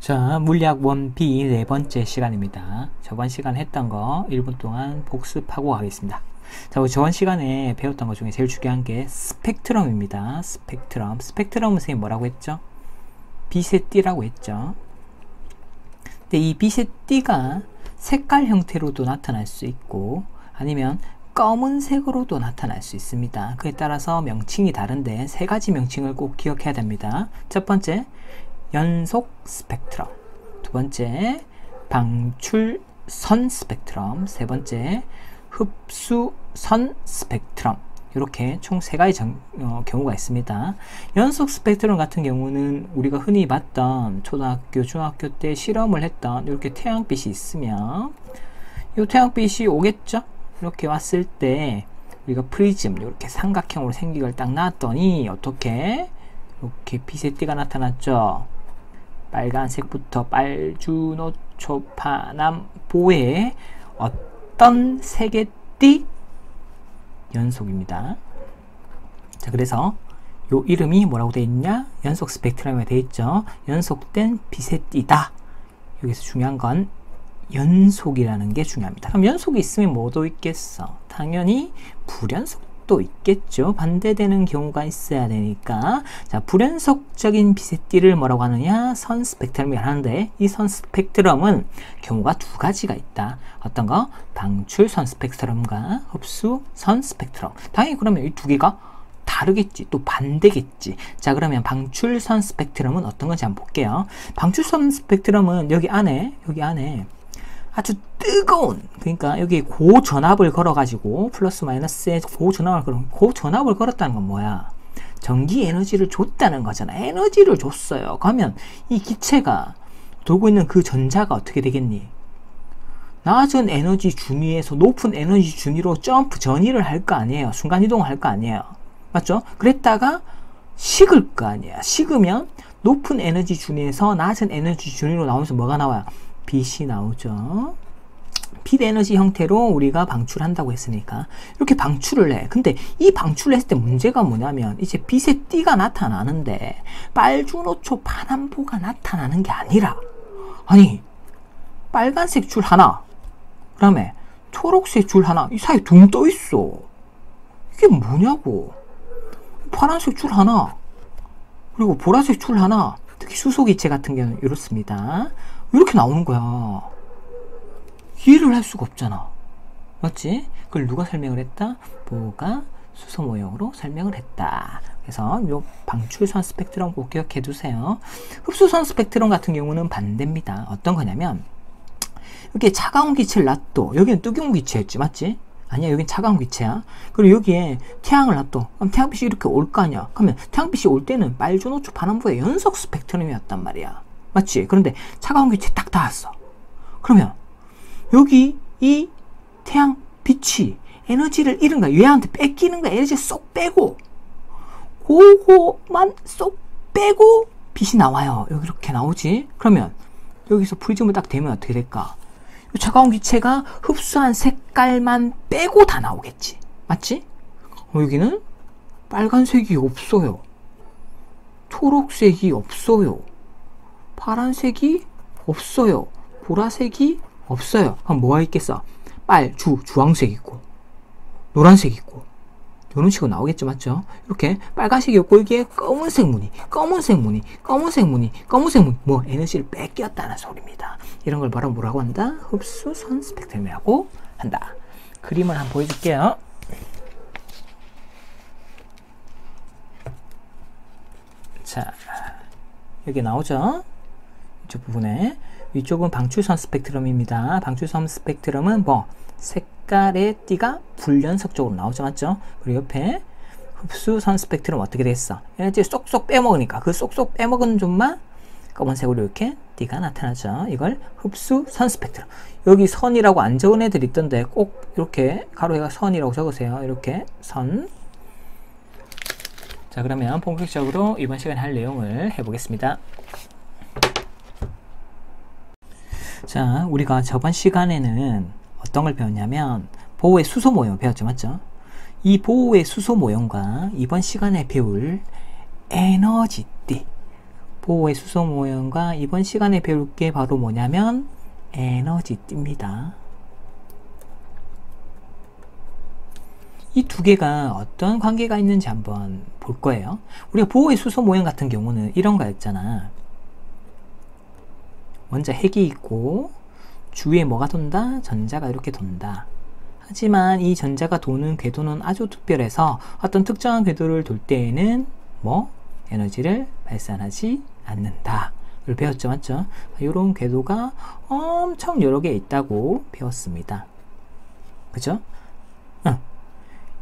자, 물리학 1B 네 번째 시간입니다. 저번 시간 했던 거 1분 동안 복습하고 가겠습니다. 자, 우리 저번 시간에 배웠던 것 중에 제일 중요한 게 스펙트럼입니다. 스펙트럼은 선생님 뭐라고 했죠? 빛의 띠라고 했죠. 근데 이 빛의 띠가 색깔 형태로도 나타날 수 있고 아니면 검은색으로도 나타날 수 있습니다. 그에 따라서 명칭이 다른데 세 가지 명칭을 꼭 기억해야 됩니다. 첫 번째, 연속 스펙트럼, 두 번째 방출선 스펙트럼, 세 번째 흡수선 스펙트럼. 이렇게 총 세 가지 경우가 있습니다. 연속 스펙트럼 같은 경우는 우리가 흔히 봤던 초등학교, 중학교 때 실험을 했던 이렇게 태양빛이 있으면 이 태양빛이 오겠죠? 이렇게 왔을 때 우리가 프리즘 이렇게 삼각형으로 생긴 걸 딱 놨더니 어떻게 이렇게 빛의 띠가 나타났죠? 빨간색부터 빨주노초 파남 보에 어떤 색의 띠? 연속입니다. 자, 그래서 요 이름이 뭐라고 되어 있냐? 연속 스펙트럼이 되어 있죠. 연속된 빛의 띠다. 여기서 중요한 건 연속이라는 게 중요합니다. 그럼 연속이 있으면 뭐도 있겠어? 당연히 불연속도 있겠죠. 반대되는 경우가 있어야 되니까. 자, 불연속적인 빛의 띠를 뭐라고 하느냐? 선 스펙트럼이라고 하는데 이 선 스펙트럼은 경우가 두 가지가 있다. 어떤 거? 방출선 스펙트럼과 흡수선 스펙트럼. 당연히 그러면 이 두 개가 다르겠지. 또 반대겠지. 자, 그러면 방출선 스펙트럼은 어떤 건지 한번 볼게요. 방출선 스펙트럼은 여기 안에 아주 뜨거운, 그러니까 여기 고전압을 걸어가지고 플러스 마이너스에 고전압을 걸었다는 건 뭐야? 전기 에너지를 줬다는 거잖아. 에너지를 줬어요. 그러면 이 기체가 돌고 있는 그 전자가 어떻게 되겠니? 낮은 에너지 준위에서 높은 에너지 준위로 점프 전이를 할 거 아니에요. 순간이동을 할 거 아니에요. 맞죠? 그랬다가 식을 거 아니야. 식으면 높은 에너지 준위에서 낮은 에너지 준위로 나오면서 뭐가 나와요? 빛이 나오죠. 빛 에너지 형태로 우리가 방출한다고 했으니까 이렇게 방출을 해. 근데 이 방출을 했을 때 문제가 뭐냐면 이제 빛의 띠가 나타나는데 빨주노초 파남보가 나타나는 게 아니라, 아니 빨간색 줄 하나, 그 다음에 초록색 줄 하나, 이 사이에 둥 떠 있어. 이게 뭐냐고. 파란색 줄 하나, 그리고 보라색 줄 하나, 특히 수소기체 같은 경우는 이렇습니다. 이렇게 나오는 거야. 이해를 할 수가 없잖아. 맞지? 그걸 누가 설명을 했다? 보가 수소 모형으로 설명을 했다. 그래서 이 방출선 스펙트럼 꼭 기억해 두세요. 흡수선 스펙트럼 같은 경우는 반대입니다. 어떤 거냐면 이렇게 차가운 기체를 놔둬. 여기는 뜨거운 기체였지, 맞지? 아니야, 여긴 차가운 기체야. 그리고 여기에 태양을 놔둬. 그럼 태양빛이 이렇게 올 거 아니야. 그러면 태양빛이 올 때는 빨주노초 파남보의 연속 스펙트럼이었단 말이야. 맞지? 그런데 차가운 기체 딱 닿았어. 그러면 여기 이 태양 빛이 에너지를 잃은 거야. 얘한테 뺏기는 거야. 에너지 쏙 빼고 그거만 쏙 빼고 빛이 나와요. 여기 이렇게 나오지? 그러면 여기서 프리즘을 딱 대면 어떻게 될까? 이 차가운 기체가 흡수한 색깔만 빼고 다 나오겠지. 맞지? 여기는 빨간색이 없어요. 초록색이 없어요. 파란색이 없어요. 보라색이 없어요. 그럼 뭐가 있겠어? 주황색 있고 노란색 있고 이런 식으로 나오겠죠. 맞죠? 이렇게 빨간색이 없고 여기에 검은색 무늬 뭐 에너지를 뺏겼다는 소리입니다. 이런 걸 바로 뭐라고 한다? 흡수선 스펙트럼이라고 한다. 그림을 한번 보여줄게요. 자, 여기 나오죠? 이쪽 부분에. 위쪽은 방출선 스펙트럼입니다. 방출선 스펙트럼은 뭐 색깔의 띠가 불연속적으로 나오죠. 맞죠? 그리고 옆에 흡수선 스펙트럼 어떻게 됐어? 에너지를 쏙쏙 빼먹으니까 그 쏙쏙 빼먹은 점만 검은색으로 이렇게 띠가 나타나죠. 이걸 흡수선 스펙트럼. 여기 선이라고 안 적은 애들 있던데 꼭 이렇게 가로에가 선이라고 적으세요. 이렇게 선. 자, 그러면 본격적으로 이번 시간에 할 내용을 해보겠습니다. 자, 우리가 저번 시간에는 어떤 걸 배웠냐면 보호의 수소 모형 배웠죠. 맞죠? 이 보호의 수소 모형과 이번 시간에 배울 에너지띠, 보호의 수소 모형과 이번 시간에 배울 게 바로 뭐냐면 에너지띠입니다. 이 두 개가 어떤 관계가 있는지 한번 볼 거예요. 우리가 보호의 수소 모형 같은 경우는 이런 거였잖아. 먼저 핵이 있고 주위에 뭐가 돈다? 전자가 이렇게 돈다. 하지만 이 전자가 도는 궤도는 아주 특별해서 어떤 특정한 궤도를 돌 때에는 에너지를 발산하지 않는다. 이걸 배웠죠, 맞죠? 이런 궤도가 엄청 여러 개 있다고 배웠습니다. 그죠?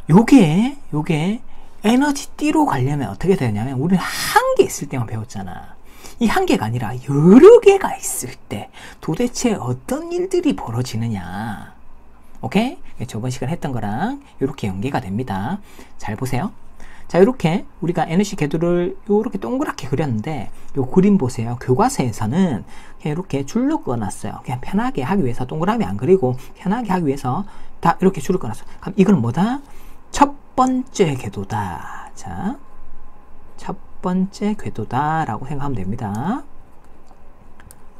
요게 에너지띠로 가려면 어떻게 되냐면 우리는 한 개 있을 때만 배웠잖아. 이 한 개가 아니라 여러 개가 있을 때 도대체 어떤 일들이 벌어지느냐. 오케이? 저번 시간에 했던 거랑 이렇게 연계가 됩니다. 잘 보세요. 자, 이렇게 우리가 에너지 궤도를 이렇게 동그랗게 그렸는데 요 그림 보세요. 교과서에서는 그냥 이렇게 줄로 그어놨어요. 그냥 편하게 하기 위해서 동그라미 안 그리고 편하게 하기 위해서 다 이렇게 줄을 그어놨어요. 그럼 이건 뭐다? 첫 번째 궤도다. 자, 첫 번째 궤도다 라고 생각하면 됩니다.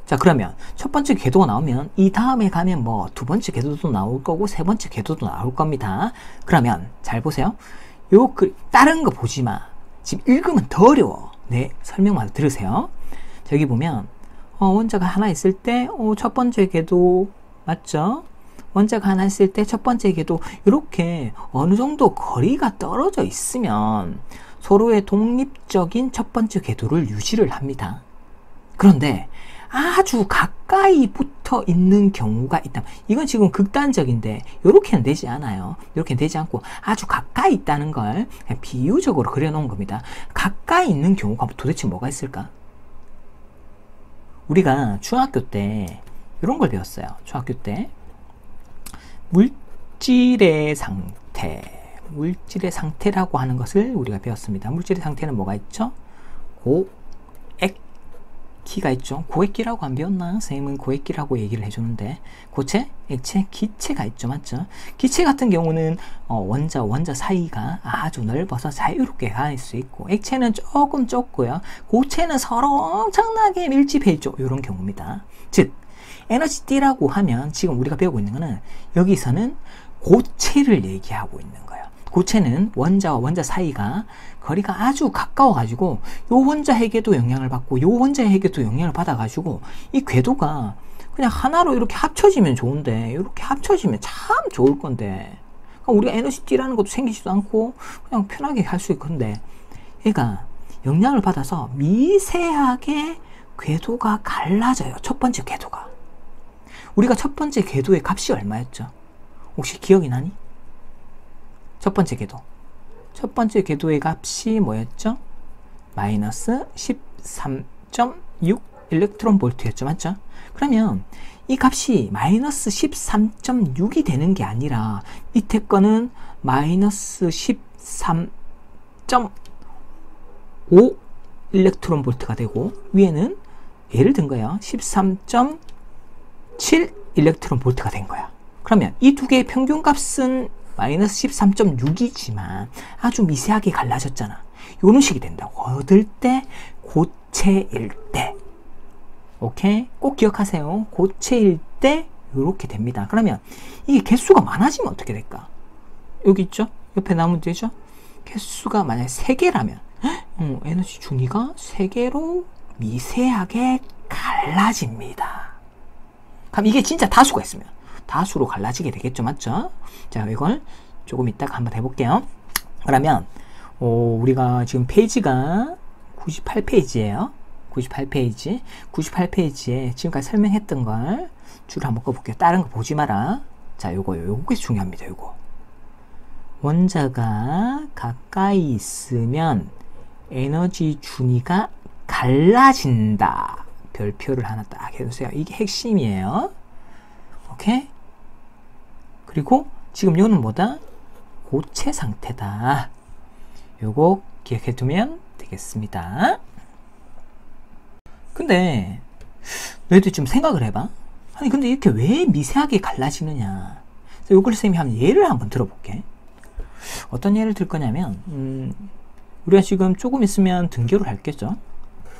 자, 그러면 첫 번째 궤도가 나오면 이 다음에 가면 두 번째 궤도도 나올 거고 세 번째 궤도도 나올 겁니다. 그러면 잘 보세요. 다른 거 보지 마. 지금 읽으면 더 어려워. 네, 설명만 들으세요. 자, 여기 보면 원자가 하나 있을 때 첫 번째 궤도 맞죠? 원자가 하나 있을 때 첫 번째 궤도 이렇게 어느 정도 거리가 떨어져 있으면 서로의 독립적인 첫 번째 궤도를 유지를 합니다. 그런데 아주 가까이 붙어 있는 경우가 있다. 이건 지금 극단적인데 이렇게는 되지 않아요. 이렇게는 되지 않고 아주 가까이 있다는 걸 그냥 비유적으로 그려놓은 겁니다. 가까이 있는 경우가 도대체 뭐가 있을까? 우리가 중학교 때 이런 걸 배웠어요. 중학교 때 물질의 상태라고 하는 것을 우리가 배웠습니다. 물질의 상태는 뭐가 있죠? 고액기가 있죠. 고액기라고 안 배웠나? 선생님은 고액기라고 얘기를 해주는데 고체, 액체, 기체가 있죠. 맞죠? 기체 같은 경우는 원자 사이가 아주 넓어서 자유롭게 갈 수 있고 액체는 조금 좁고요. 고체는 서로 엄청나게 밀집해 있죠. 이런 경우입니다. 즉 에너지띠라고 하면 지금 우리가 배우고 있는 거는 여기서는 고체를 얘기하고 있는 거예요. 고체는 원자와 원자 사이가 거리가 아주 가까워 가지고 요 원자에게도 영향을 받고 요 원자에게도 영향을 받아 가지고 이 궤도가 그냥 하나로 이렇게 합쳐지면 좋은데 이렇게 합쳐지면 참 좋을 건데 그러니까 우리가 에너지띠라는 것도 생기지도 않고 그냥 편하게 할 수 있건데 얘가 영향을 받아서 미세하게 궤도가 갈라져요. 첫 번째 궤도가. 우리가 첫 번째 궤도의 값이 얼마였죠? 혹시 기억이 나니? 첫 번째 궤도. 첫 번째 궤도의 값이 뭐였죠? 마이너스 13.6 일렉트론 볼트였죠. 맞죠? 그러면 이 값이 마이너스 13.6이 되는 게 아니라 밑에 거는 마이너스 13.5 일렉트론 볼트가 되고 위에는 예를 든 거예요. 13.7 일렉트론 볼트가 된 거야. 그러면 이 두 개의 평균 값은 마이너스 13.6이지만 아주 미세하게 갈라졌잖아. 이런 식이 된다고. 얻을 때, 고체일 때. 오케이? 꼭 기억하세요. 고체일 때 이렇게 됩니다. 그러면 이게 개수가 많아지면 어떻게 될까? 여기 있죠? 옆에 나온 문제죠? 개수가 만약에 3개라면 에너지 준위가 3개로 미세하게 갈라집니다. 그럼 이게 진짜 다수가 있으면 다수로 갈라지게 되겠죠. 맞죠? 자, 이걸 조금 이따가 한번 해볼게요. 그러면 우리가 지금 페이지가 98페이지예요. 98페이지에 지금까지 설명했던 걸 줄 한번 꺼볼게요. 다른 거 보지 마라. 자, 요게 중요합니다. 요거. 원자가 가까이 있으면 에너지 준위가 갈라진다. 별표를 하나 딱 해주세요. 이게 핵심이에요. 오케이? 그리고 지금 이거는 뭐다? 고체 상태다. 요거 기억해 두면 되겠습니다. 근데 너희들 좀 생각을 해봐. 아니 근데 이렇게 왜 미세하게 갈라지느냐. 요걸 선생님이 한번 예를 한번 들어볼게. 어떤 예를 들 거냐면 우리가 지금 조금 있으면 등교를 할겠죠.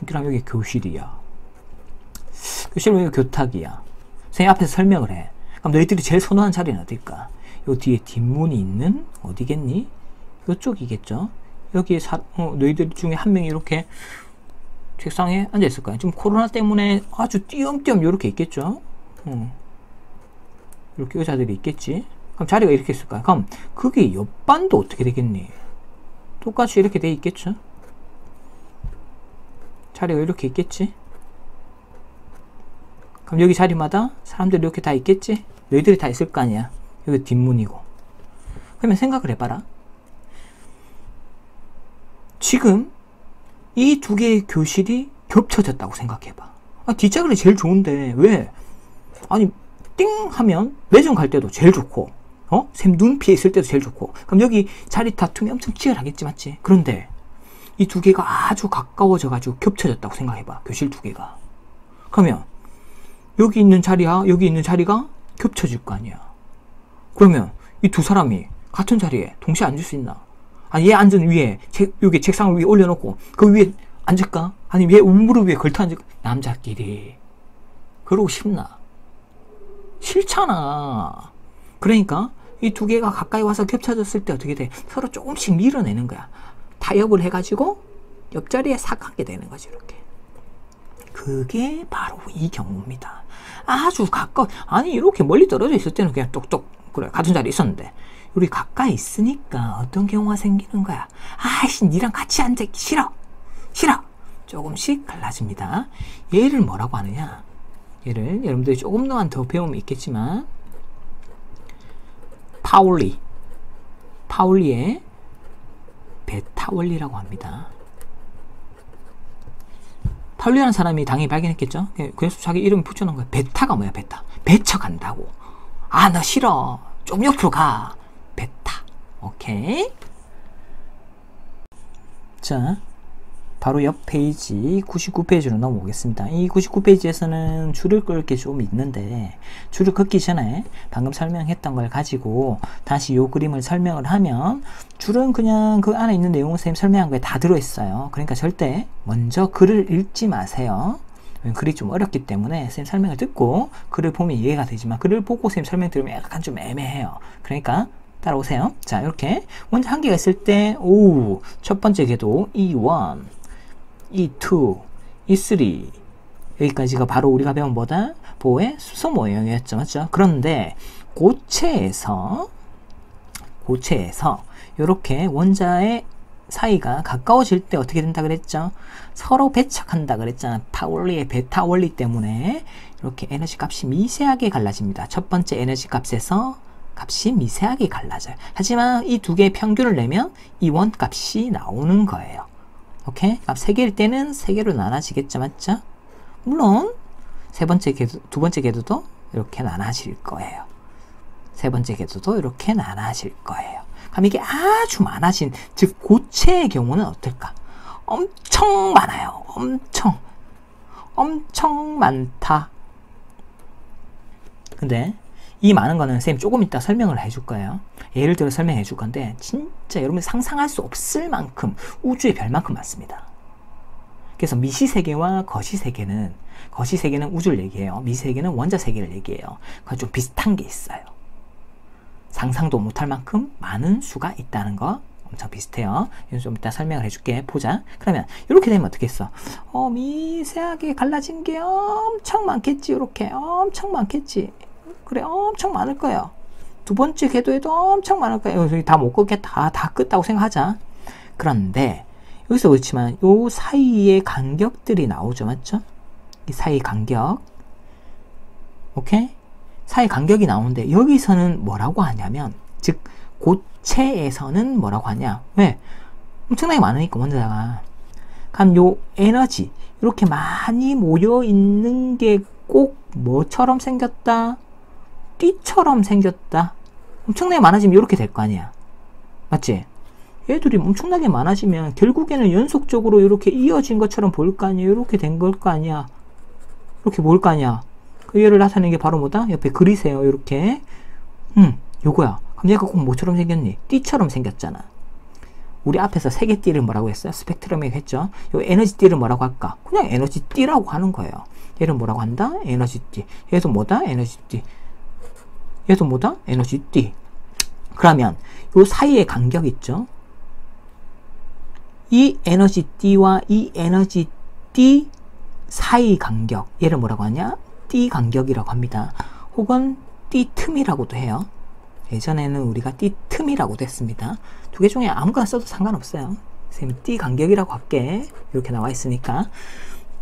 그럼 여기 교실이야. 교실은 여기 교탁이야. 선생님 앞에서 설명을 해. 그럼 너희들이 제일 선호하는 자리는 어딜까? 요 뒤에 뒷문이 있는 어디겠니? 요쪽이겠죠. 여기에 너희들 중에 한 명이 이렇게 책상에 앉아 있을 거야. 지금 코로나 때문에 아주 띄엄띄엄 이렇게 있겠죠. 이렇게 의사들이 있겠지. 그럼 자리가 이렇게 있을 거야. 그럼 그게 옆반도 어떻게 되겠니? 똑같이 이렇게 돼 있겠죠. 자리가 이렇게 있겠지. 그럼 여기 자리마다 사람들이 이렇게 다 있겠지. 너희들이 다 있을 거 아니야. 여기 뒷문이고. 그러면 생각을 해봐라. 지금 이 두 개의 교실이 겹쳐졌다고 생각해봐. 뒷자리가 제일 좋은데 왜? 아니 띵 하면 매점 갈 때도 제일 좋고 쌤 눈 피해 있을 때도 제일 좋고. 그럼 여기 자리 다툼이 엄청 치열하겠지, 맞지? 그런데 이 두 개가 아주 가까워져 가지고 겹쳐졌다고 생각해봐. 교실 두 개가. 그러면 여기 있는 자리와 여기 있는 자리가 겹쳐질 거 아니야. 그러면 이 두 사람이 같은 자리에 동시에 앉을 수 있나? 아니 얘 앉은 위에 여기 책상을 위에 올려놓고 그 위에 앉을까? 아니 얘 무릎 위에 걸터 앉을까? 남자끼리 그러고 싶나? 싫잖아. 그러니까 이 두 개가 가까이 와서 겹쳐졌을 때 어떻게 돼? 서로 조금씩 밀어내는 거야. 타협을 해가지고 옆자리에 싹 앉게 되는 거지. 이렇게. 그게 바로 이 경우입니다. 아주 가까워. 아니 이렇게 멀리 떨어져 있을 때는 그냥 똑똑 그래 같은 자리에 있었는데 우리 가까이 있으니까 어떤 경우가 생기는 거야. 아이씨 니랑 같이 앉아있기 싫어. 조금씩 갈라집니다. 얘를 뭐라고 하느냐. 얘를 여러분들이 조금 더 배우면 있겠지만 파울리의 베타 원리라고 합니다. 파울리라는 사람이 당연히 발견했겠죠. 그래서 자기 이름 붙여놓은 거야. 베타가 뭐야? 베타. 배쳐간다고. 아 너 싫어. 좀 옆으로 가. 베타. 오케이. 자 바로 옆 페이지 99페이지로 넘어오겠습니다. 이 99페이지에서는 줄을 끌 게 좀 있는데 줄을 긋기 전에 방금 설명했던 걸 가지고 다시 요 그림을 설명을 하면 줄은 그냥 그 안에 있는 내용을 선생님 설명한 거에 다 들어있어요. 그러니까 절대 먼저 글을 읽지 마세요. 글이 좀 어렵기 때문에 선생님 설명을 듣고 글을 보면 이해가 되지만 글을 보고 선생님 설명 들으면 약간 좀 애매해요. 그러니까 따라오세요. 자 이렇게 먼저 한 개가 있을 때 첫 번째 궤도 E1 E2, E3 여기까지가 바로 우리가 배운 뭐다? 보의 수소 모형이었죠. 맞죠? 그런데 고체에서 이렇게 원자의 사이가 가까워질 때 어떻게 된다 그랬죠? 서로 배척한다 그랬잖아. 파울리의 베타 원리 때문에 이렇게 에너지 값이 미세하게 갈라집니다. 첫 번째 에너지 값에서 값이 미세하게 갈라져요. 하지만 이 두 개의 평균을 내면 이 원 값이 나오는 거예요. 오케이? 값 3개일 때는 3개로 나눠지겠죠, 맞죠? 물론 세 번째 궤도, 두 번째 궤도도 이렇게 나눠질 거예요. 세 번째 궤도도 이렇게 나눠질 거예요. 그럼 이게 아주 많아진, 즉 고체의 경우는 어떨까? 엄청 많아요. 엄청 많다. 근데 이 많은 거는 선생님 조금 이따 설명을 해줄 거예요. 예를 들어 설명해 줄 건데 진짜 여러분이 상상할 수 없을 만큼 우주의 별만큼 많습니다. 그래서 미시세계와 거시세계는 우주를 얘기해요. 미시세계는 원자 세계를 얘기해요. 그건 좀 비슷한 게 있어요. 상상도 못할 만큼 많은 수가 있다는 거 엄청 비슷해요. 좀 이따 설명을 해줄게. 보자. 그러면 이렇게 되면 어떻게 했어? 미세하게 갈라진 게 엄청 많겠지. 이렇게 엄청 많겠지. 그래 엄청 많을 거예요. 두 번째 궤도에도 엄청 많을 거예요. 여기 다 못 긋겠다. 다 긋다고 생각하자. 그런데 여기서 그렇지만 요 사이의 간격들이 나오죠. 맞죠? 이 사이 간격. 오케이? 사이 간격이 나오는데 여기서는 뭐라고 하냐면 즉 고체에서는 뭐라고 하냐? 왜? 엄청나게 많으니까 원자가. 그럼 요 에너지 이렇게 많이 모여 있는 게 꼭 뭐처럼 생겼다? 띠처럼 생겼다. 엄청나게 많아지면 이렇게 될 거 아니야. 맞지? 얘들이 엄청나게 많아지면 결국에는 연속적으로 이렇게 이어진 것처럼 보일 거 아니야. 이렇게 된 걸 거 아니야. 이렇게 보일 거 아니야. 그 얘를 나타내는 게 바로 뭐다? 옆에 그리세요. 이렇게. 요거야. 그럼 얘가 꼭 뭐처럼 생겼니? 띠처럼 생겼잖아. 우리 앞에서 세 개 띠를 뭐라고 했어요? 스펙트럼이라고 했죠. 요 에너지 띠를 뭐라고 할까? 그냥 에너지 띠라고 하는 거예요. 얘를 뭐라고 한다? 에너지 띠. 얘도 뭐다? 에너지 띠. 얘도 뭐다? 에너지 띠. 그러면 요 사이에 간격 있죠? 이 에너지 띠와 이 에너지 띠 사이 간격, 얘를 뭐라고 하냐? 띠 간격이라고 합니다. 혹은 띠 틈이라고도 해요. 예전에는 우리가 띠 틈이라고도 했습니다. 두 개 중에 아무거나 써도 상관없어요. 선생님 띠 간격이라고 할게. 이렇게 나와 있으니까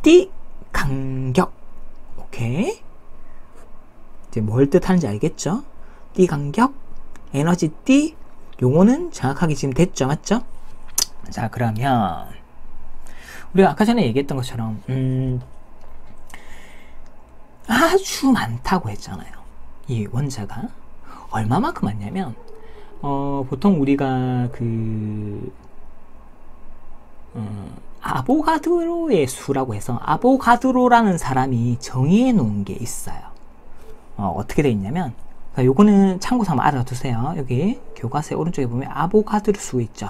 띠 간격. 오케이. 이제 뭘 뜻하는지 알겠죠? 띠 간격, 에너지 띠, 용어는 정확하게 지금 됐죠? 맞죠? 자, 그러면 우리가 아까 전에 얘기했던 것처럼 아주 많다고 했잖아요. 이 원자가 얼마만큼 많냐면 보통 우리가 아보가드로의 수라고 해서 아보가드로라는 사람이 정의해 놓은 게 있어요. 어떻게 돼 있냐면 요거는 참고서 한번 알아두세요. 여기 교과서의 오른쪽에 보면 아보가드로 수 있죠.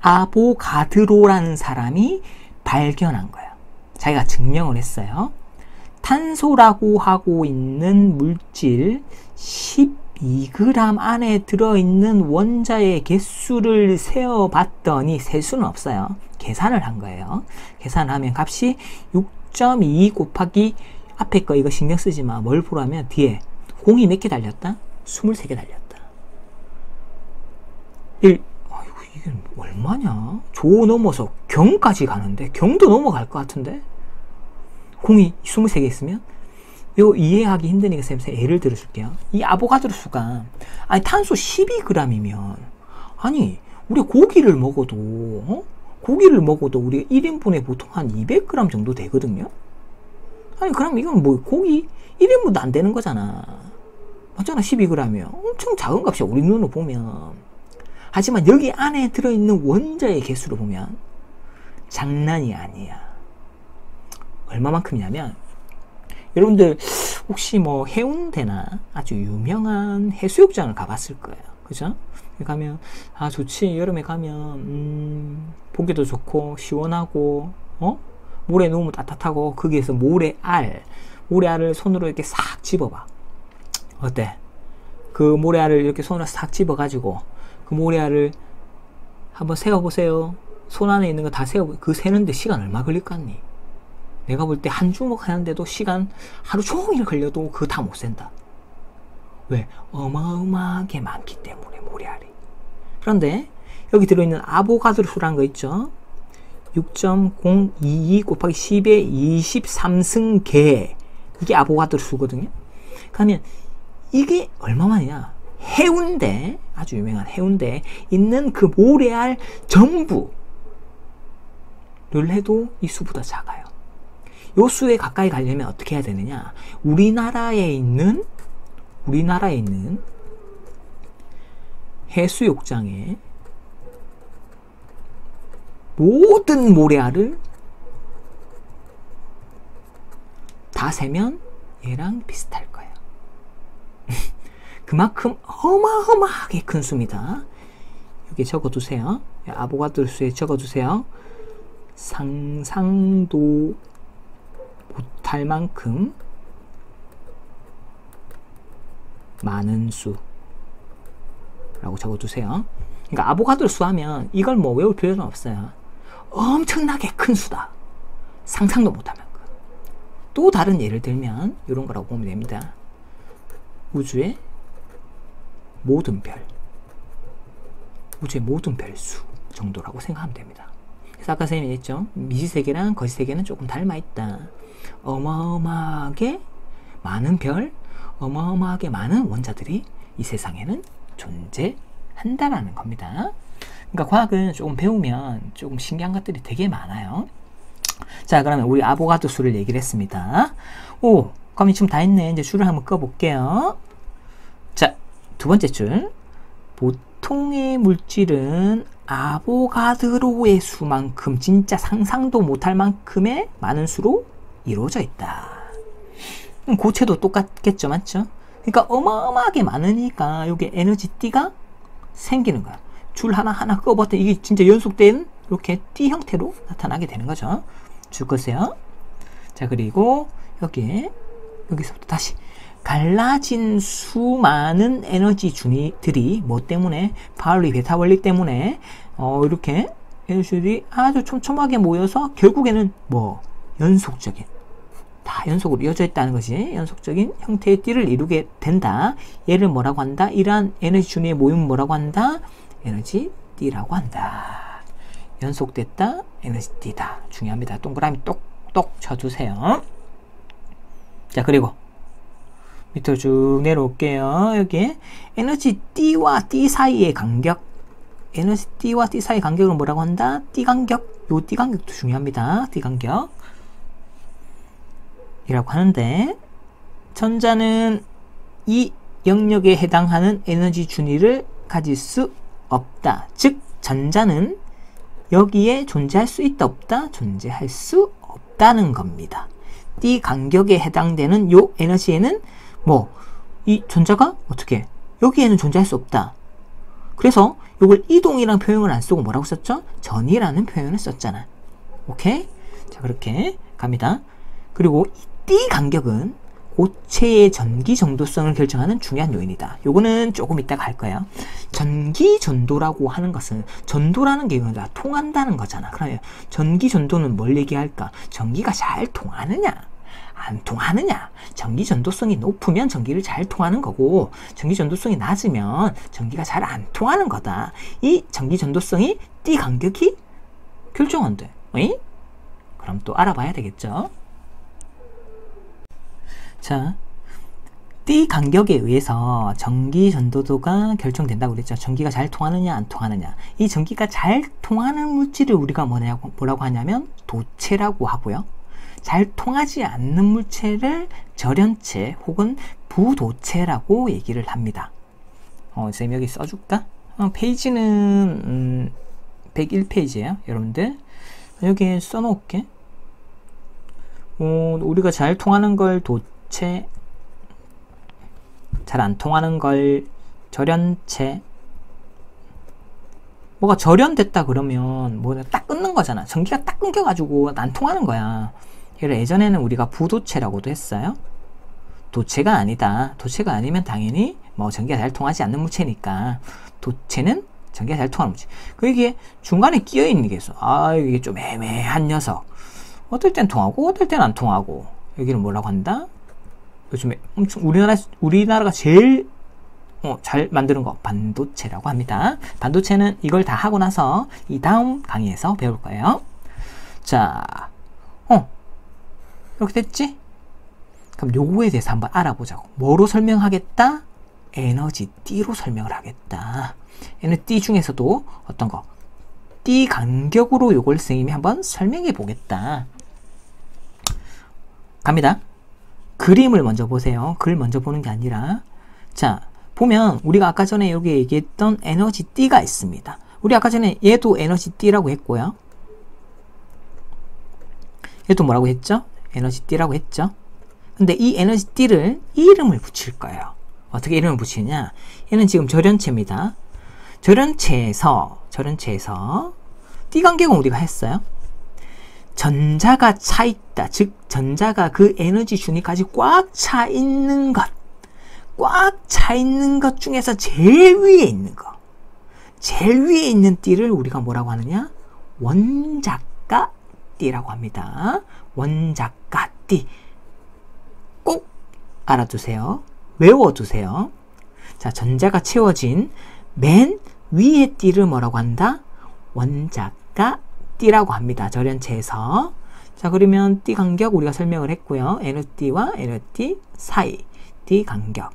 아보가드로라는 사람이 발견한 거예요. 자기가 증명을 했어요. 탄소라고 하고 있는 물질 12g 안에 들어있는 원자의 개수를 세어봤더니 셀 수는 없어요. 계산을 한 거예요. 계산하면 값이 6.22 곱하기 앞에 거 이거 신경 쓰지 마. 뭘 보라면 뒤에 공이 몇 개 달렸다? 23개 달렸다. 아이고, 이게 얼마냐? 조 넘어서 경까지 가는데 경도 넘어갈 것 같은데? 공이 23개 있으면 요 이해하기 힘드니까 쌤 예를 들어줄게요. 이 아보가드로 수가 탄소 12g이면 아니 우리 고기를 먹어도 우리 1인분에 보통 한 200g 정도 되거든요. 아니 그럼 이건 뭐 고기 1인분도 안 되는 거잖아. 맞잖아. 12g이면 엄청 작은 값이야 우리 눈으로 보면. 하지만 여기 안에 들어있는 원자의 개수로 보면 장난이 아니야. 얼마만큼이냐면 여러분들 혹시 뭐 해운대나 아주 유명한 해수욕장을 가봤을 거예요. 그죠? 가면 좋지. 여름에 가면 보기도 좋고 시원하고 모래 누우면 따뜻하고 거기에서 모래알을 손으로 이렇게 싹 집어봐. 어때? 그 모래알을 이렇게 손으로 싹 집어가지고 그 모래알을 한번 세어보세요. 손 안에 있는 거 다 세어보세요. 그 세는데 시간 얼마 걸릴 것 같니? 내가 볼 때 한 주먹 하는데도 시간 하루 종일 걸려도 그거 다 못 센다. 왜? 어마어마하게 많기 때문에 모래알이. 그런데 여기 들어있는 아보가드로 수라는 거 있죠? 6.022 곱하기 10의 23승계 이게 아보가드로 수거든요. 그러면 이게 얼마만이냐? 해운대, 아주 유명한 해운대에 있는 그 모래알 전부를 해도 이 수보다 작아요. 요 수에 가까이 가려면 어떻게 해야 되느냐? 우리나라에 있는 해수욕장에 모든 모래알을 다 세면 얘랑 비슷할 거예요. 그만큼 어마어마하게 큰 수입니다. 여기 적어두세요. 아보가드로 수에 적어두세요. 상상도 못할 만큼 많은 수라고 적어두세요. 그러니까 아보가드로 수 하면 이걸 뭐 외울 필요는 없어요. 엄청나게 큰 수다. 상상도 못할 만큼. 또 다른 예를 들면 이런 거라고 보면 됩니다. 우주의 모든 별수 정도라고 생각하면 됩니다. 그래서 아까 선생님이 했죠. 미지세계랑 거시세계는 조금 닮아있다. 어마어마하게 많은 별, 어마어마하게 많은 원자들이 이 세상에는 존재한다라는 겁니다. 그러니까 과학은 조금 배우면 조금 신기한 것들이 되게 많아요. 자, 그러면 우리 아보가드 수를 얘기를 했습니다. 그럼 지금 다 했네. 이제 줄을 한번 꺼볼게요. 자, 두 번째 줄. 보통의 물질은 아보가드로의 수만큼 진짜 상상도 못할 만큼의 많은 수로 이루어져 있다. 고체도 똑같겠죠, 맞죠? 그러니까 어마어마하게 많으니까 여기 에너지 띠가 생기는 거야. 줄 하나하나 끄어봤더니 이게 진짜 연속된 이렇게 띠 형태로 나타나게 되는 거죠. 줄 거세요. 자, 그리고 여기서부터 다시 갈라진 수많은 에너지 준위들이 뭐 때문에? 파울리 베타 원리 때문에 이렇게 에너지들이 아주 촘촘하게 모여서 결국에는 뭐 연속적인, 다 연속으로 이어져 있다는 것이 연속적인 형태의 띠를 이루게 된다. 얘를 뭐라고 한다? 이러한 에너지 준위의 모임을 뭐라고 한다? 에너지 띠라고 한다. 연속됐다, 에너지 띠다. 중요합니다. 동그라미 똑똑 쳐주세요. 자, 그리고 밑으로 쭉 내려올게요. 여기 에너지 T와 T 사이의 간격, 에너지 T와 T 사이의 간격을 뭐라고 한다? T 간격. 요 T 간격도 중요합니다. T 간격 이라고 하는데, 전자는 이 영역에 해당하는 에너지 준위를 가질 수 없다. 즉 전자는 여기에 존재할 수 있다, 없다? 존재할 수 없다는 겁니다. T 간격에 해당되는 요 에너지에는 이 전자가 어떻게 여기에는 존재할 수 없다. 그래서 이걸 이동이라는 표현을 안 쓰고 뭐라고 썼죠? 전이라는 표현을 썼잖아. 오케이? 자, 그렇게 갑니다. 그리고 이 T 간격은 고체의 전기 전도성을 결정하는 중요한 요인이다. 요거는 조금 이따가 할 거예요. 전기 전도라고 하는 것은, 전도라는 게 이거다 통한다는 거잖아. 그러면 전기 전도는 뭘 얘기할까? 전기가 잘 통하느냐 안 통하느냐. 전기 전도성이 높으면 전기를 잘 통하는 거고, 전기 전도성이 낮으면 전기가 잘 안 통하는 거다. 이 전기 전도성이 T 간격이 결정한대. 어이? 그럼 또 알아봐야 되겠죠. 자, T 간격에 의해서 전기 전도도가 결정된다고 그랬죠. 전기가 잘 통하느냐 안 통하느냐. 이 전기가 잘 통하는 물질을 우리가 뭐라고 하냐면 도체라고 하고요. 잘 통하지 않는 물체를 절연체 혹은 부도체라고 얘기를 합니다. 선생님 여기 써줄까? 페이지는 101페이지예요. 여러분들 여기에 써놓을게. 우리가 잘 통하는 걸 도체, 잘 안 통하는 걸 절연체. 뭐가 절연됐다 그러면 딱 끊는 거잖아. 전기가 딱 끊겨가지고 안 통하는 거야. 예전에는 우리가 부도체라고도 했어요. 도체가 아니다. 도체가 아니면 당연히 전기가 잘 통하지 않는 물체니까 도체는 전기가 잘 통하는 물체. 이게 중간에 끼어 있는 게 있어. 이게 좀 애매한 녀석. 어떨 땐 통하고 어떨 땐 안 통하고. 여기는 뭐라고 한다? 요즘에 엄청 우리나라가 제일 잘 만드는 거 반도체라고 합니다. 반도체는 이걸 다 하고 나서 이 다음 강의에서 배울 거예요. 자, 이렇게 됐지? 그럼 요거에 대해서 한번 알아보자고. 뭐로 설명하겠다? 에너지 T로 설명을 하겠다. 에너지 T 중에서도 어떤 거? T 간격으로 요걸 선생님이 한번 설명해 보겠다. 갑니다. 그림을 먼저 보세요. 글 먼저 보는 게 아니라, 자, 보면 우리가 아까 전에 여기 얘기했던 에너지 T가 있습니다. 우리 아까 전에 얘도 에너지 T라고 했고요. 얘도 뭐라고 했죠? 에너지 T라고 했죠. 근데 이 에너지 T를 이름을 붙일 거예요. 어떻게 이름을 붙이냐? 얘는 지금 절연체입니다. 절연체에서 T 간격은 우리가 했어요. 전자가 차 있다. 즉 전자가 그 에너지 준위까지 꽉 차 있는 것, 꽉 차 있는 것 중에서 제일 위에 있는 거, 제일 위에 있는 T를 우리가 뭐라고 하느냐? 원작가 T라고 합니다. 원작가 T. 꼭 알아두세요. 외워두세요. 자, 전자가 채워진 맨 위에 T를 뭐라고 한다? 원작가 T라고 합니다. 절연체에서. 자, 그러면 T 간격 우리가 설명을 했고요. NT와 NT 사이 T 간격.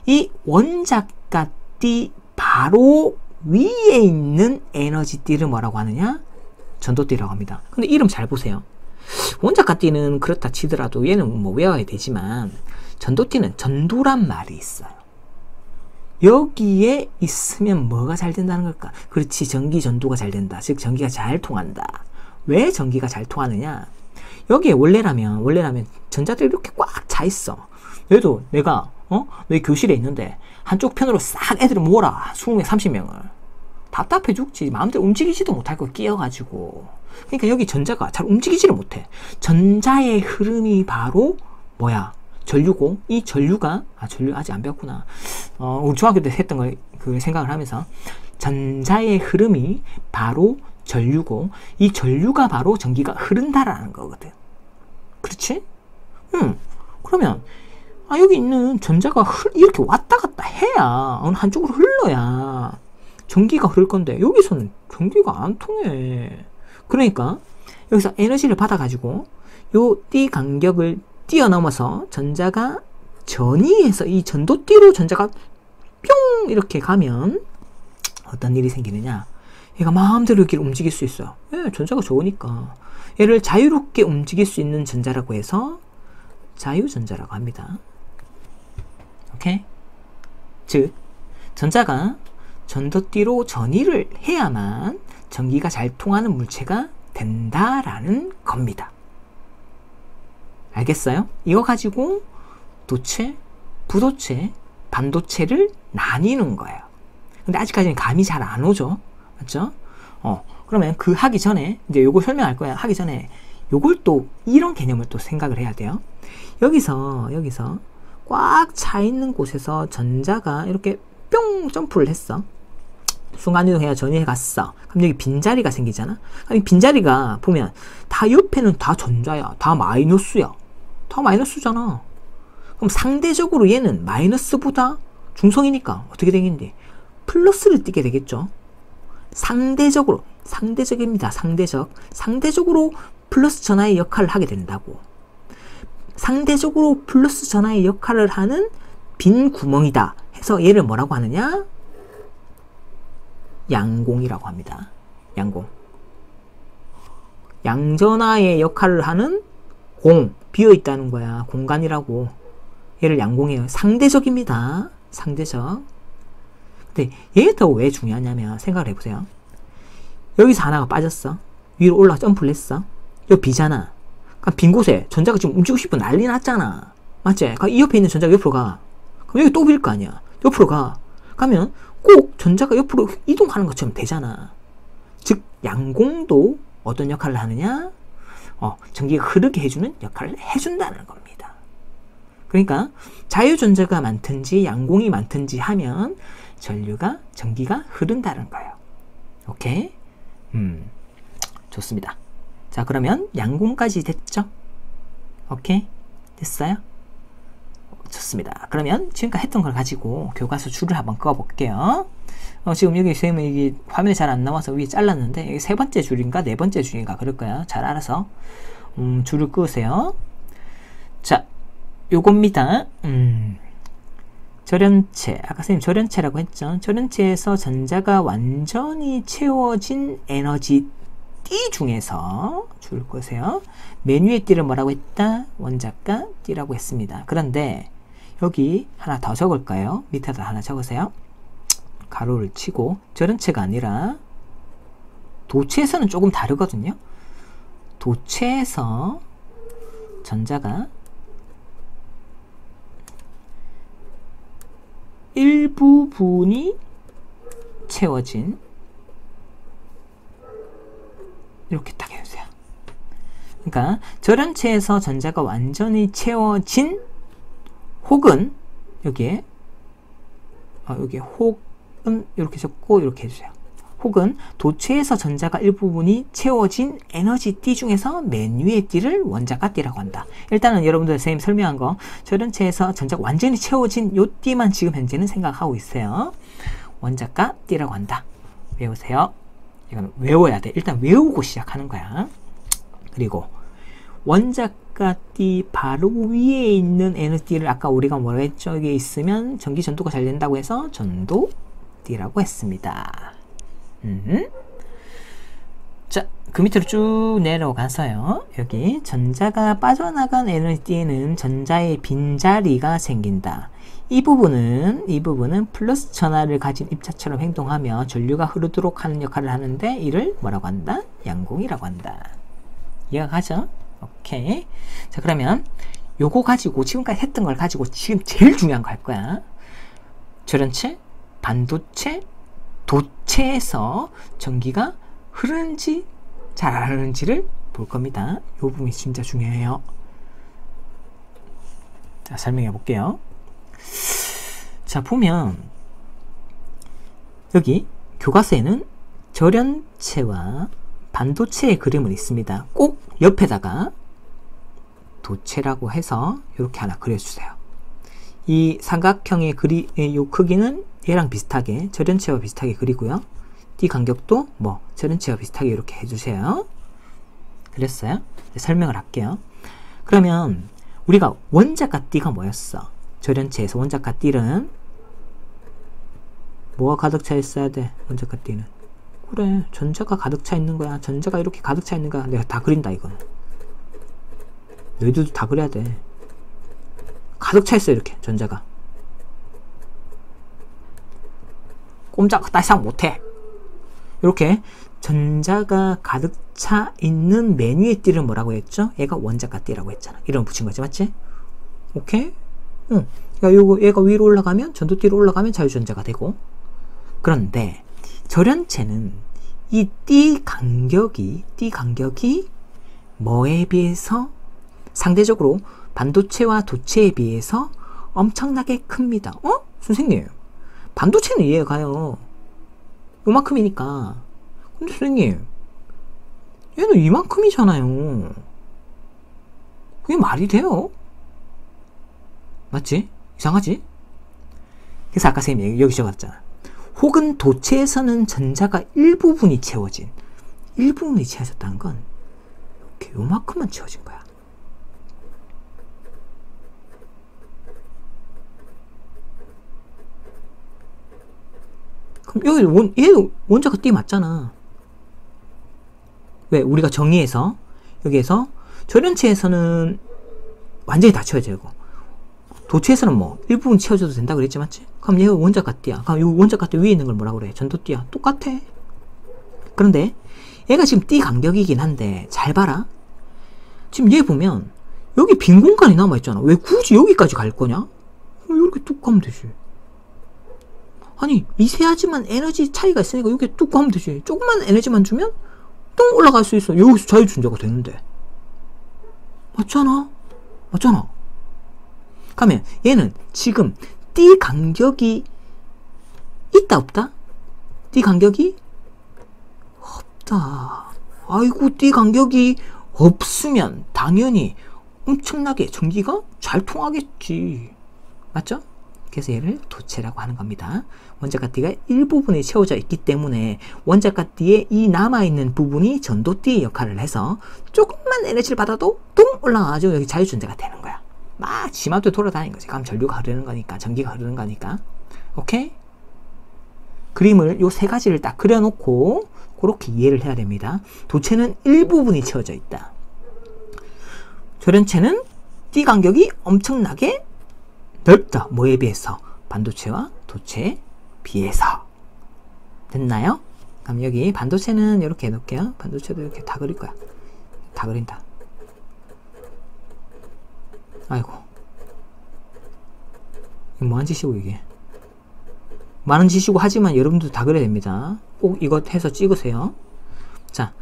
이 원작가 T 바로 위에 있는 에너지 T를 뭐라고 하느냐? 전도띠라고 합니다. 근데 이름 잘 보세요. 원작가 T는 그렇다 치더라도 얘는 외워야 되지만 전도띠는 전도란 말이 있어요. 여기에 있으면 뭐가 잘 된다는 걸까? 그렇지, 전기 전도가 잘 된다. 즉 전기가 잘 통한다. 왜 전기가 잘 통하느냐? 여기에 원래라면 전자들이 이렇게 꽉 차 있어. 얘도 내가 너희 교실에 있는데 한쪽 편으로 싹 애들을 모아라. 20명 30명을 답답해 죽지. 마음대로 움직이지도 못할 거 끼어가지고. 그러니까 여기 전자가 잘 움직이지를 못해. 전자의 흐름이 바로 뭐야? 전류고, 이 전류가, 전류 아직 안 배웠구나. 우리 중학교 때 했던 걸 그 생각을 하면서, 전자의 흐름이 바로 전류고, 이 전류가 바로 전기가 흐른다라는 거거든. 그렇지? 그러면, 여기 있는 전자가 이렇게 왔다 갔다 해야, 어느 한쪽으로 흘러야 전기가 흐를 건데, 여기서는 전기가 안 통해. 그러니까, 여기서 에너지를 받아가지고, 요 띠 간격을 뛰어넘어서 전자가 전위에서 이 전도띠로 전자가 뿅! 이렇게 가면 어떤 일이 생기느냐. 얘가 마음대로 이렇게 움직일 수 있어요. 예, 전자가 좋으니까. 얘를 자유롭게 움직일 수 있는 전자라고 해서 자유전자라고 합니다. 오케이? 즉, 전자가 전도띠로 전위를 해야만 전기가 잘 통하는 물체가 된다라는 겁니다. 알겠어요? 이거 가지고 도체, 부도체, 반도체를 나뉘는 거예요. 근데 아직까지는 감이 잘 안 오죠? 맞죠? 그러면 그 하기 전에, 이제 요거 설명할 거야. 하기 전에 요걸 또, 이런 개념을 또 생각을 해야 돼요. 여기서 꽉 차 있는 곳에서 전자가 이렇게 뿅 점프를 했어. 순간이동해야 전위에 갔어. 그럼 여기 빈자리가 생기잖아. 아니, 빈자리가 보면 다 옆에는 다 전자야. 다 마이너스야. 다 마이너스잖아. 그럼 상대적으로 얘는 마이너스보다 중성이니까 어떻게 되겠니? 플러스를 띠게 되겠죠. 상대적입니다. 상대적으로 플러스 전하의 역할을 하게 된다고. 상대적으로 플러스 전하의 역할을 하는 빈 구멍이다 해서 얘를 뭐라고 하느냐? 양공이라고 합니다. 양공. 양전하의 역할을 하는 공, 비어있다는 거야. 공간이라고. 얘를 양공이에요. 상대적입니다. 상대적. 근데 얘가 왜 중요하냐면 생각을 해보세요. 여기서 하나가 빠졌어. 위로 올라가 점프를 했어. 여기 비잖아. 그러니까 빈 곳에 전자가 지금 움직이고 싶어 난리 났잖아. 맞지? 그러니까 이 옆에 있는 전자가 옆으로 가. 그럼 여기 또 빌 거 아니야. 옆으로 가. 가면 꼭 전자가 옆으로 이동하는 것처럼 되잖아. 즉 양공도 어떤 역할을 하느냐? 전기가 흐르게 해주는 역할을 해준다는 겁니다. 그러니까 자유전자가 많든지 양공이 많든지 하면 전기가 흐른다는 거예요. 오케이? 좋습니다. 자, 그러면 양공까지 됐죠? 오케이? 됐어요? 좋습니다. 그러면 지금까지 했던 걸 가지고 교과서 줄을 한번 그어볼게요. 지금 여기 선생님은 이게 화면이 잘 안 나와서 위에 잘랐는데 여기 세 번째 줄인가 네 번째 줄인가 그럴 거야. 잘 알아서 줄을 그으세요. 자, 요겁니다. 절연체. 아까 선생님 절연체라고 했죠. 절연체에서 전자가 완전히 채워진 에너지 띠 중에서 줄 그으세요. 맨 위에 띠를 뭐라고 했다? 원자가 띠라고 했습니다. 그런데 여기 하나 더 적을까요? 밑에다 하나 적으세요. 가로를 치고 절연체가 아니라 도체에서는 조금 다르거든요. 도체에서 전자가 일부분이 채워진 이렇게 딱 해주세요. 그러니까 절연체에서 전자가 완전히 채워진 혹은 여기에 혹은 이렇게 적고 이렇게 해주세요. 혹은 도체에서 전자가 일부분이 채워진 에너지 띠 중에서 맨 위의 띠를 원자가 띠라고 한다. 일단은 여러분들 선생님 설명한 거 절연체에서 전자가 완전히 채워진 요 띠만 지금 현재는 생각하고 있어요. 원자가 띠라고 한다. 외우세요. 이건 외워야 돼. 일단 외우고 시작하는 거야. 그리고 원자가 띠 바로 위에 있는 에너지를 아까 우리가 뭐라고 했죠? 여기 있으면 전기 전도가 잘 된다고 해서 전도 띠라고 했습니다. 자, 그 밑으로 쭉 내려가서요. 여기 전자가 빠져나간 에너지에는 전자의 빈자리가 생긴다. 이 부분은 플러스 전하를 가진 입자처럼 행동하며 전류가 흐르도록 하는 역할을 하는데 이를 뭐라고 한다? 양공이라고 한다. 이해가 가죠? 오케이. 자, 그러면 요거 가지고 지금까지 했던 걸 가지고 지금 제일 중요한 거 할 거야. 절연체, 반도체, 도체에서 전기가 흐르는지 잘 안 흐르는지를 볼 겁니다. 이 부분이 진짜 중요해요. 자, 설명해 볼게요. 자, 보면 여기 교과서에는 절연체와 반도체의 그림은 있습니다. 꼭 옆에다가 도체라고 해서 이렇게 하나 그려주세요. 이 삼각형의 요 크기는 얘랑 비슷하게 절연체와 비슷하게 그리고요. 띠 간격도 뭐 절연체와 비슷하게 이렇게 해주세요. 그랬어요? 설명을 할게요. 그러면 우리가 원자가 띠가 뭐였어? 절연체에서 원자가 띠는 뭐가 가득 차 있어야 돼? 원자가 띠는 그래, 전자가 가득 차 있는 거야. 전자가 이렇게 가득 차 있는 거야. 내가 다 그린다 이거는. 너희들도 다 그려야 돼. 가득 차 있어 이렇게 전자가. 꼼짝 따상 못해. 이렇게 전자가 가득 차 있는 맨 위에 띠를 뭐라고 했죠? 얘가 원자가 띠라고 했잖아. 이름 붙인 거지, 맞지? 오케이? 응. 그러니까 얘가 위로 올라가면 전도띠로 올라가면 자유전자가 되고. 그런데 절연체는 이 띠 간격이 뭐에 비해서 상대적으로 반도체와 도체에 비해서 엄청나게 큽니다. 선생님, 반도체는 이해가 가요. 요만큼이니까. 근데 선생님, 얘는 이만큼이잖아요. 그게 말이 돼요? 맞지? 이상하지? 그래서 아까 선생님이 여기 적었잖아. 혹은 도체에서는 전자가 일부분이 채워졌다는 건 이렇게 요만큼만 채워진 거야. 그럼 여기 원자가 띠 맞잖아. 왜? 우리가 정의해서 여기에서 절연체에서는 완전히 다 채워지고 도체에서는 뭐 일부분 채워줘도 된다 그랬지, 맞지? 그럼 얘가 원자가 띠야. 그럼 이 원자가 띠 위에 있는 걸 뭐라고 그래? 전도띠야. 똑같아. 그런데 얘가 지금 띠 간격이긴 한데 잘 봐라. 지금 얘 보면 여기 빈 공간이 남아있잖아. 왜 굳이 여기까지 갈 거냐? 이렇게 뚝 가면 되지. 아니, 미세하지만 에너지 차이가 있으니까 여기 뚝 가면 되지. 조금만 에너지만 주면 똥 올라갈 수 있어. 여기서 자유전자가 되는데. 맞잖아. 그러면 얘는 지금 띠 간격이 있다 없다? 띠 간격이 없다. 아이고, 띠 간격이 없으면 당연히 엄청나게 전기가 잘 통하겠지. 맞죠? 그래서 얘를 도체라고 하는 겁니다. 원자가띠가 일부분이 채워져 있기 때문에 원자가띠의 이 남아있는 부분이 전도띠의 역할을 해서 조금만 에너지를 받아도 똥 올라가가지고 여기 자유전자가 되는 거야. 막 지맘대로 돌아다니는 거지. 그럼 전류가 흐르는 거니까, 전기가 흐르는 거니까. 오케이? 그림을 요 세 가지를 딱 그려놓고 그렇게 이해를 해야 됩니다. 도체는 일부분이 채워져 있다. 절연체는 띠 간격이 엄청나게 넓다. 뭐에 비해서? 반도체와 도체에 비해서. 됐나요? 그럼 여기 반도체는 이렇게 해놓을게요. 반도체도 이렇게 다 그릴 거야. 다 그린다. 아이고, 이거 뭐한 짓이고 이게. 많은 짓이고 하지만 여러분도 다 그려야 됩니다. 꼭 이거 해서 찍으세요. 자,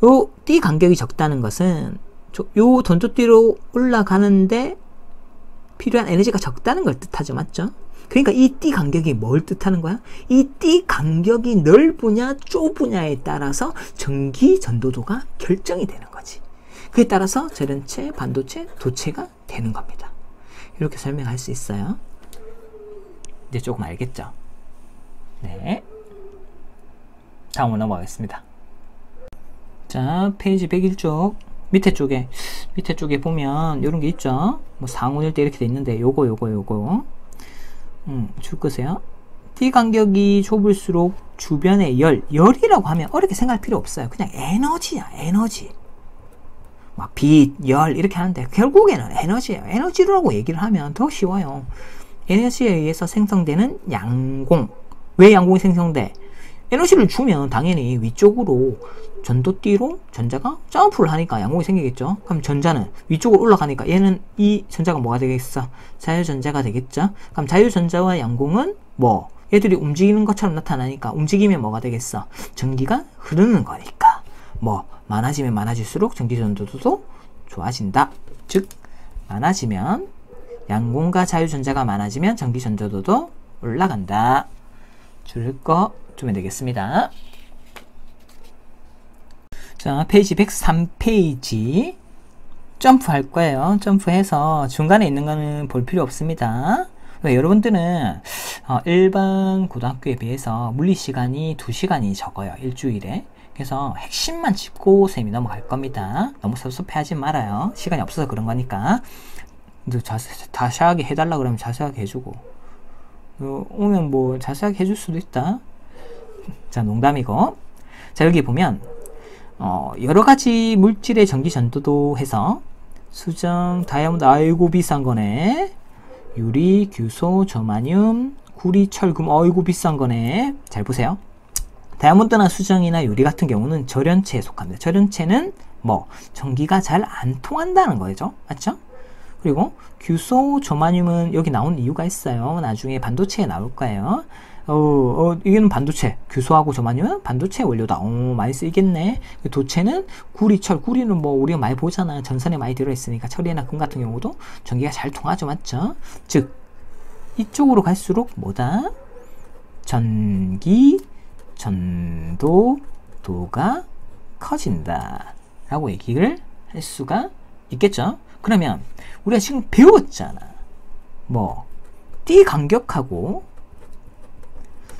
요 띠 간격이 적다는 것은 요 전도띠로 올라가는데 필요한 에너지가 적다는 걸 뜻하죠. 맞죠? 그러니까 이 띠 간격이 뭘 뜻하는 거야? 이 띠 간격이 넓으냐 좁으냐에 따라서 전기 전도도가 결정이 되는 거지. 그에 따라서 절연체, 반도체, 도체가 되는 겁니다. 이렇게 설명할 수 있어요. 이제 조금 알겠죠? 네. 다음으로 넘어가겠습니다. 자, 페이지 101쪽 밑에 쪽에 보면 이런 게 있죠? 뭐 상운일 때 이렇게 돼 있는데 요거 줄 거세요. 띠 간격이 좁을수록 주변의 열이라고 하면 어렵게 생각할 필요 없어요. 그냥 에너지야, 에너지. 막 빛, 열 이렇게 하는데 결국에는 에너지예요. 에너지라고 얘기를 하면 더 쉬워요. 에너지에 의해서 생성되는 양공. 왜 양공이 생성돼? 에너지를 주면 당연히 위쪽으로 전도띠로 전자가 점프를 하니까 양공이 생기겠죠. 그럼 전자는 위쪽으로 올라가니까 얘는 이 전자가 뭐가 되겠어? 자유전자가 되겠죠. 그럼 자유전자와 양공은 뭐 얘들이 움직이는 것처럼 나타나니까 움직이면 뭐가 되겠어? 전기가 흐르는 거니까 뭐 많아지면 많아질수록 전기 전도도 좋아진다. 즉 많아지면 양공과 자유전자가 많아지면 전기 전도도도 올라간다. 줄을 거 주면 되겠습니다. 자, 페이지 103페이지 점프할 거예요. 점프해서 중간에 있는 거는 볼 필요 없습니다. 왜? 여러분들은 일반 고등학교에 비해서 물리 시간이 2시간이 적어요. 일주일에. 그래서 핵심만 짚고 쌤이 넘어갈 겁니다. 너무 섭섭해하지 말아요. 시간이 없어서 그런 거니까. 자세하게 해달라 그러면 자세하게 해주고 오면 뭐 자세하게 해줄 수도 있다. 자, 농담이고. 자, 여기 보면 여러가지 물질의 전기 전도도 해서 수정, 다이아몬드, 아이고 비싼 거네. 유리, 규소, 저마늄, 구리, 철금, 어이구 비싼 거네. 잘 보세요. 다이아몬드나 수정이나 유리 같은 경우는 절연체에 속합니다. 절연체는 뭐 전기가 잘 안 통한다는 거죠. 맞죠? 그리고 규소, 저마늄은 여기 나온 이유가 있어요. 나중에 반도체에 나올 거예요. 이게는 반도체, 규소하고 저마늄은 반도체 원료다. 많이 쓰이겠네. 도체는 구리, 철, 구리는 뭐 우리가 많이 보잖아. 전선에 많이 들어있으니까 철이나 금 같은 경우도 전기가 잘 통하죠. 맞죠? 즉 이쪽으로 갈수록 뭐다? 전기 전도도가 커진다 라고 얘기를 할 수가 있겠죠. 그러면 우리가 지금 배웠잖아. 뭐 띠 간격하고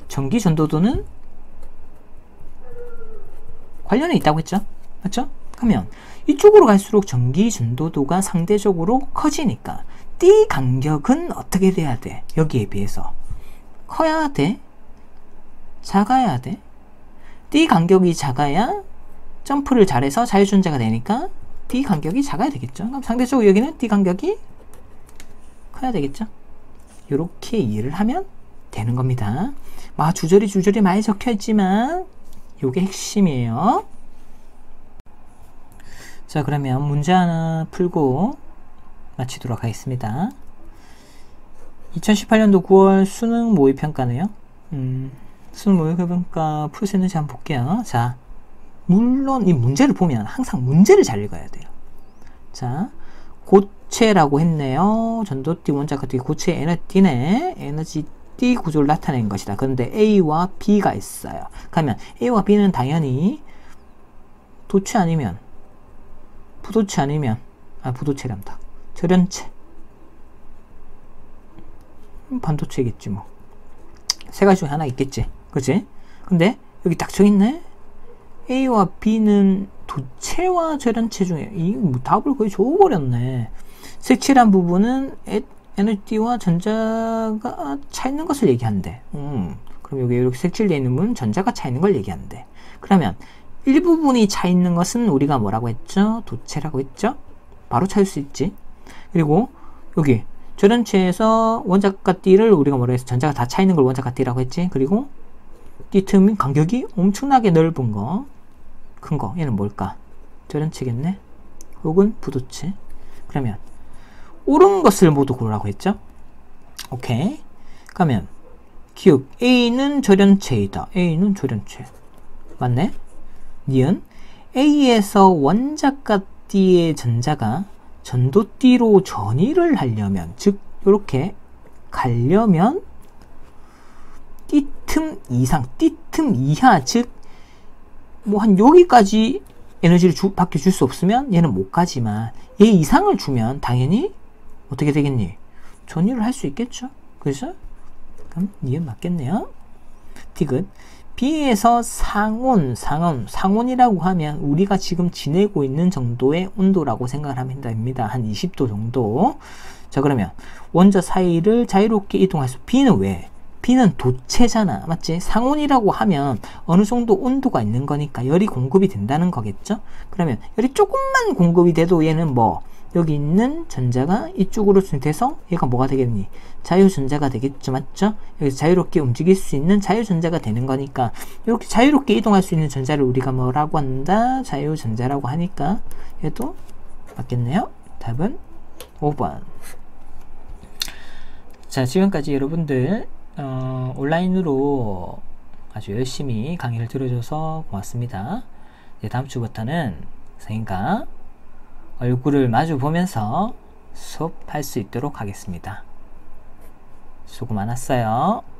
전기 전도도는 관련이 있다고 했죠. 맞죠? 그러면 이쪽으로 갈수록 전기 전도도가 상대적으로 커지니까 띠 간격은 어떻게 돼야 돼? 여기에 비해서 커야 돼? 작아야 돼? 띠 간격이 작아야 점프를 잘해서 자유전자가 되니까 띠 간격이 작아야 되겠죠. 그럼 상대적으로 여기는 띠 간격이 커야 되겠죠. 이렇게 이해를 하면 되는 겁니다. 주저리 많이 적혀 있지만 이게 핵심이에요. 자, 그러면 문제 하나 풀고 마치도록 하겠습니다. 2018년도 9월 수능 모의평가네요. 수능 모의평가 풀 수 있는지 한번 볼게요. 자, 물론 이 문제를 보면 항상 문제를 잘 읽어야 돼요. 자, 고체라고 했네요. 전도띠 원자가 고체 에너지띠네. 에너지띠 구조를 나타낸 것이다. 그런데 A와 B가 있어요. 그러면 A와 B는 당연히 도체 아니면 부도체 아니면 부도체란다. 절연체. 반도체겠지 뭐. 세 가지 중에 하나 있겠지. 그치? 근데 여기 딱 정있네. A와 B는 도체와 절연체 중에 답을 거의 줘버렸네. 색칠한 부분은 에너지와 전자가 차 있는 것을 얘기한대. 그럼 여기 이렇게 색칠되어 있는 부분은 전자가 차 있는 걸 얘기한대. 그러면 일부분이 차 있는 것은 우리가 뭐라고 했죠? 도체라고 했죠? 바로 찾을 수 있지. 그리고 여기 절연체에서 원자과 띠를 우리가 뭐라 해서 전자가 다 차 있는 걸 원자과 띠라고 했지. 그리고 띠 틈 간격이 엄청나게 넓은 거, 큰 거, 얘는 뭘까? 절연체겠네. 혹은 부도체. 그러면 옳은 것을 모두 고르라고 했죠. 오케이. 그러면 기억 A는 절연체이다. A는 절연체. 맞네. 니은 A에서 원자과 띠의 전자가 전도띠로 전이를 하려면, 즉 이렇게 가려면 띠틈 이상, 띠틈 이하, 즉 뭐 한 여기까지 에너지를 밖에 줄 수 없으면 얘는 못 가지만 얘 이상을 주면 당연히 어떻게 되겠니? 전이를 할 수 있겠죠. 그래서 그럼 니은 맞겠네요. 디귿 B에서 상온이라고 하면 우리가 지금 지내고 있는 정도의 온도라고 생각을 하면 됩니다. 한 20도 정도. 자, 그러면 원자 사이를 자유롭게 이동할 수. B는 왜? B는 도체잖아. 맞지? 상온이라고 하면 어느 정도 온도가 있는 거니까 열이 공급이 된다는 거겠죠? 그러면 열이 조금만 공급이 돼도 얘는 뭐 여기 있는 전자가 이쪽으로 돼서 얘가 뭐가 되겠니? 자유전자가 되겠죠. 맞죠? 여기서 자유롭게 움직일 수 있는 자유전자가 되는 거니까 이렇게 자유롭게 이동할 수 있는 전자를 우리가 뭐라고 한다? 자유전자라고 하니까 얘도 맞겠네요. 답은 5번. 자, 지금까지 여러분들 온라인으로 아주 열심히 강의를 들어줘서 고맙습니다. 이제 다음 주부터는 선생님과 얼굴을 마주 보면서 수업할 수 있도록 하겠습니다. 수고 많았어요.